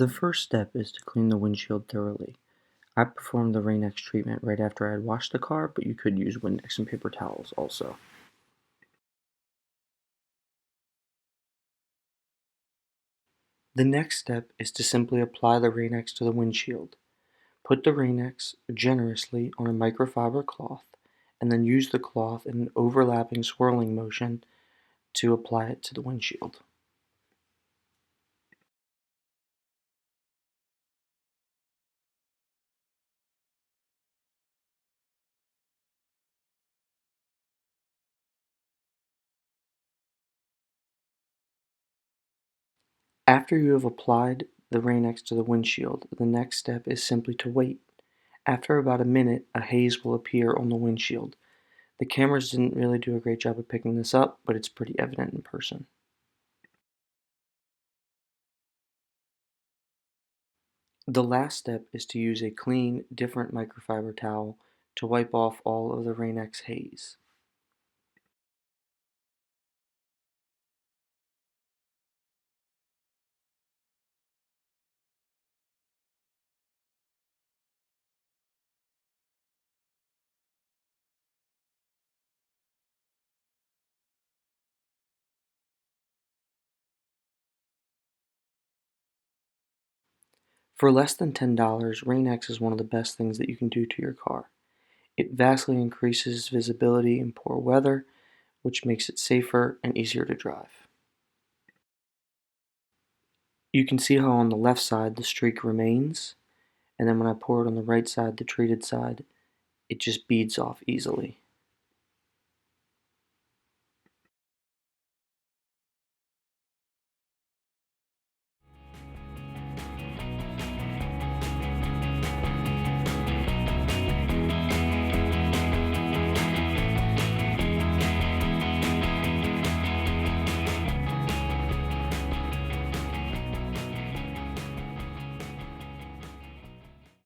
The first step is to clean the windshield thoroughly. I performed the Rain X treatment right after I had washed the car, but you could use Windex and paper towels also. The next step is to simply apply the Rain X to the windshield. Put the Rain X generously on a microfiber cloth, and then use the cloth in an overlapping swirling motion to apply it to the windshield. After you have applied the Rain X to the windshield, the next step is simply to wait. After about a minute, a haze will appear on the windshield. The cameras didn't really do a great job of picking this up, but it's pretty evident in person. The last step is to use a clean, different microfiber towel to wipe off all of the Rain X haze. For less than $10, Rain X is one of the best things that you can do to your car. It vastly increases visibility in poor weather, which makes it safer and easier to drive. You can see how on the left side the streak remains, and then when I pour it on the right side, the treated side, it just beads off easily.